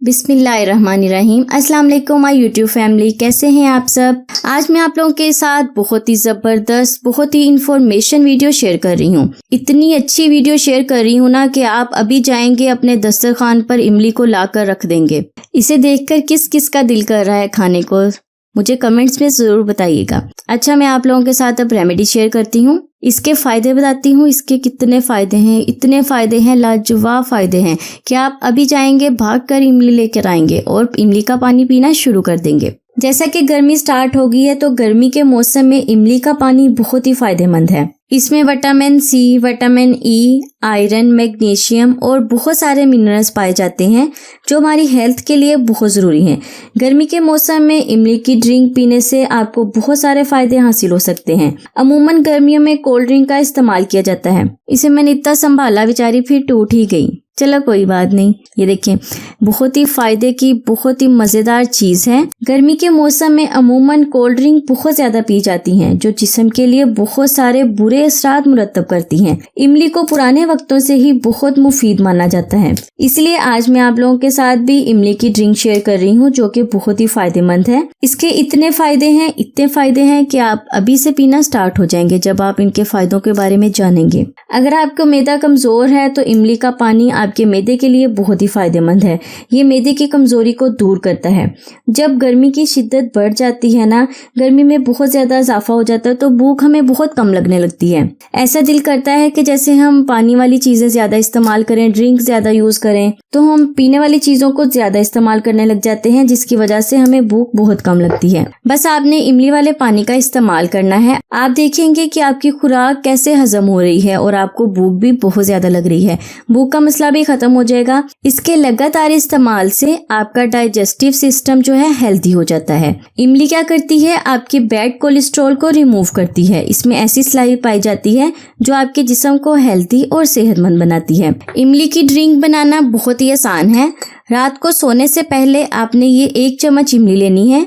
बिस्मिल्लाहिर्रहमानिर्रहीम। अस्सलाम वालेकुम माय यूट्यूब फैमिली, कैसे हैं आप सब। आज मैं आप लोगों के साथ बहुत ही ज़बरदस्त, बहुत ही इंफॉर्मेशन वीडियो शेयर कर रही हूँ। इतनी अच्छी वीडियो शेयर कर रही हूँ ना कि आप अभी जाएंगे अपने दस्तरखान पर इमली को लाकर रख देंगे। इसे देखकर किस किस का दिल कर रहा है खाने को, मुझे कमेंट्स में ज़रूर बताइएगा। अच्छा, मैं आप लोगों के साथ अब रेमेडी शेयर करती हूँ, इसके फ़ायदे बताती हूँ। इसके कितने फ़ायदे हैं, इतने फ़ायदे हैं, लाजवाब फ़ायदे हैं कि आप अभी जाएंगे भागकर इमली लेकर आएंगे और इमली का पानी पीना शुरू कर देंगे। जैसा कि गर्मी स्टार्ट हो गई है तो गर्मी के मौसम में इमली का पानी बहुत ही फ़ायदेमंद है। इसमें vitamin C, vitamin E, iron, magnesium और बहुत सारे मिनरल्स पाए जाते हैं जो हमारी हेल्थ के लिए बहुत ज़रूरी हैं। गर्मी के मौसम में इमली की ड्रिंक पीने से आपको बहुत सारे फ़ायदे हासिल हो सकते हैं। अमूमन गर्मियों में कोल्ड ड्रिंक का इस्तेमाल किया जाता है। इसे मैंने इतना संभाला, बेचारी फिर टूट ही गई। चलो कोई बात नहीं। ये देखिए, बहुत ही फायदे की, बहुत ही मज़ेदार चीज़ है। गर्मी के मौसम में अमूमन कोल्ड ड्रिंक बहुत ज़्यादा पी जाती हैं जो जिस्म के लिए बहुत सारे बुरे असरात मुरतब करती हैं। इमली को पुराने वक्तों से ही बहुत मुफीद माना जाता है, इसलिए आज मैं आप लोगों के साथ भी इमली की ड्रिंक शेयर कर रही हूँ जो कि बहुत ही फायदेमंद है। इसके इतने फायदे हैं कि आप अभी से पीना स्टार्ट हो जाएंगे जब आप इनके फायदों के बारे में जानेंगे। अगर आपका मैदा कमज़ोर है तो इमली का पानी आपके मैदे के लिए बहुत ही फायदेमंद है। ये मैदे की कमज़ोरी को दूर करता है। जब गर्मी की शिद्दत बढ़ जाती है ना, गर्मी में बहुत ज़्यादा इजाफा हो जाता है तो भूख हमें बहुत कम लगने लगती है। ऐसा दिल करता है कि जैसे हम पानी वाली चीज़ें ज़्यादा इस्तेमाल करें, ड्रिंक ज़्यादा यूज़ करें, तो हम पीने वाली चीज़ों को ज़्यादा इस्तेमाल करने लग जाते हैं जिसकी वजह से हमें भूख बहुत कम लगती है। बस आपने इमली वाले पानी का इस्तेमाल करना है। आप देखेंगे कि आपकी खुराक कैसे हजम हो रही है और आपको भूख भी बहुत ज़्यादा लग रही है। भूख का मसला भी खत्म हो जाएगा। इसके लगातार इस्तेमाल से आपका डाइजेस्टिव सिस्टम जो है हेल्दी हो जाता है। इमली क्या करती है, आपके बैड कोलेस्ट्रॉल को रिमूव करती है। इसमें ऐसी स्लाइड पाई जाती है जो आपके जिस्म को हेल्दी और सेहतमंद बनाती है। इमली की ड्रिंक बनाना बहुत ही आसान है। रात को सोने से पहले आपने ये 1 चम्मच इमली लेनी है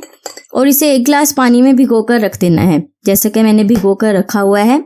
और इसे 1 गिलास पानी में भिगोकर रख देना है, जैसे कि मैंने भिगोकर रखा हुआ है।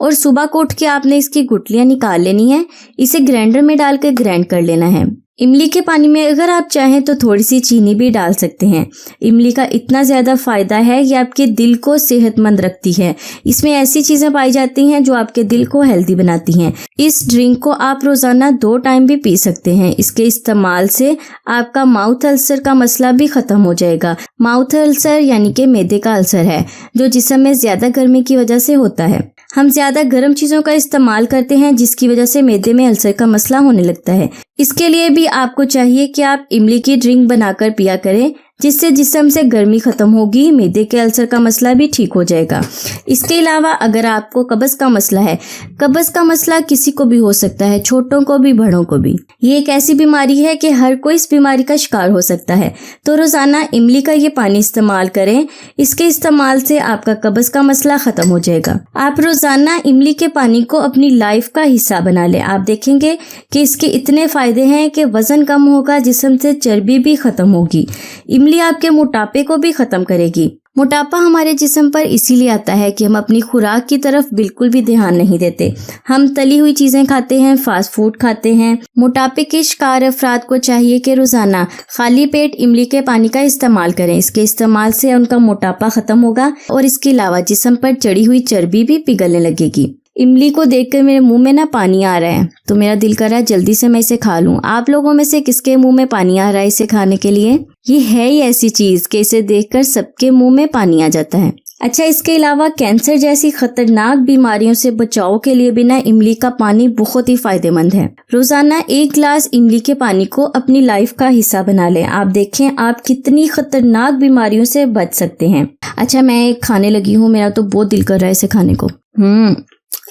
और सुबह को उठ के आपने इसकी गुठलियाँ निकाल लेनी है। इसे ग्राइंडर में डालकर ग्राइंड कर लेना है। इमली के पानी में अगर आप चाहें तो थोड़ी सी चीनी भी डाल सकते हैं। इमली का इतना ज़्यादा फ़ायदा है कि आपके दिल को सेहतमंद रखती है। इसमें ऐसी चीज़ें पाई जाती हैं जो आपके दिल को हेल्दी बनाती हैं। इस ड्रिंक को आप रोज़ाना 2 टाइम भी पी सकते हैं। इसके इस्तेमाल से आपका माउथ अल्सर का मसला भी ख़त्म हो जाएगा। माउथ अल्सर यानी कि मैदे का अल्सर है जो जिस्म में ज़्यादा गर्मी की वजह से होता है। हम ज़्यादा गर्म चीज़ों का इस्तेमाल करते हैं जिसकी वजह से मैदे में अल्सर का मसला होने लगता है। इसके लिए भी आपको चाहिए कि आप इमली की ड्रिंक बनाकर पिया करें, जिससे जिस्म से गर्मी ख़त्म होगी, मैदे के अल्सर का मसला भी ठीक हो जाएगा। इसके अलावा अगर आपको कब्ज़ का मसला है, कब्ज़ का मसला किसी को भी हो सकता है, छोटों को भी बड़ों को भी। ये एक ऐसी बीमारी है कि हर कोई इस बीमारी का शिकार हो सकता है। तो रोज़ाना इमली का ये पानी इस्तेमाल करें। इसके इस्तेमाल से आपका कब्ज़ का मसला ख़त्म हो जाएगा। आप रोज़ाना इमली के पानी को अपनी लाइफ का हिस्सा बना लें। आप देखेंगे कि इसके इतने फ़ायदे हैं कि वज़न कम होगा, जिस्म से चर्बी भी ख़त्म होगी। इमली आपके मोटापे को भी खत्म करेगी। मोटापा हमारे जिस्म पर इसीलिए आता है कि हम अपनी खुराक की तरफ बिल्कुल भी ध्यान नहीं देते। हम तली हुई चीज़ें खाते हैं, फास्ट फूड खाते हैं। मोटापे के शिकार अफराद को चाहिए कि रोज़ाना खाली पेट इमली के पानी का इस्तेमाल करें। इसके इस्तेमाल से उनका मोटापा ख़त्म होगा और इसके अलावा जिस्म पर चढ़ी हुई चर्बी भी पिघलने लगेगी। इमली को देखकर मेरे मुंह में ना पानी आ रहा है, तो मेरा दिल कर रहा है जल्दी से मैं इसे खा लूं। आप लोगों में से किसके मुंह में पानी आ रहा है इसे खाने के लिए? ये है ही ऐसी चीज़ कि इसे देखकर सबके मुंह में पानी आ जाता है। अच्छा, इसके अलावा कैंसर जैसी खतरनाक बीमारियों से बचाव के लिए भी ना इमली का पानी बहुत ही फायदेमंद है। रोज़ाना 1 गिलास इमली के पानी को अपनी लाइफ का हिस्सा बना लें। आप देखें आप कितनी खतरनाक बीमारियों से बच सकते हैं। अच्छा, मैं खाने लगी हूँ, मेरा तो बहुत दिल कर रहा है इसे खाने को।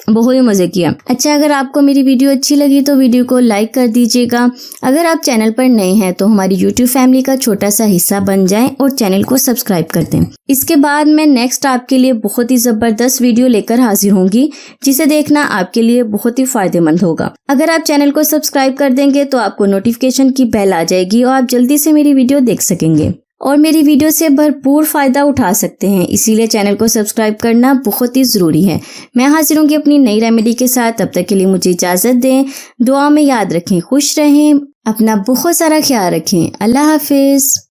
बहुत ही मज़े किया। अच्छा, अगर आपको मेरी वीडियो अच्छी लगी तो वीडियो को लाइक कर दीजिएगा। अगर आप चैनल पर नए हैं तो हमारी यूट्यूब फैमिली का छोटा सा हिस्सा बन जाएं और चैनल को सब्सक्राइब कर दें। इसके बाद मैं नेक्स्ट आपके लिए बहुत ही ज़बरदस्त वीडियो लेकर हाजिर होंगी, जिसे देखना आपके लिए बहुत ही फ़ायदेमंद होगा। अगर आप चैनल को सब्सक्राइब कर देंगे तो आपको नोटिफिकेशन की बेल आ जाएगी और आप जल्दी से मेरी वीडियो देख सकेंगे। और मेरी वीडियो से भरपूर फ़ायदा उठा सकते हैं। इसीलिए चैनल को सब्सक्राइब करना बहुत ही ज़रूरी है। मैं हाजिर होंगी अपनी नई रेमेडी के साथ। तब तक के लिए मुझे इजाज़त दें। दुआ में याद रखें, खुश रहें, अपना बहुत सारा ख्याल रखें। अल्लाह हाफिज़।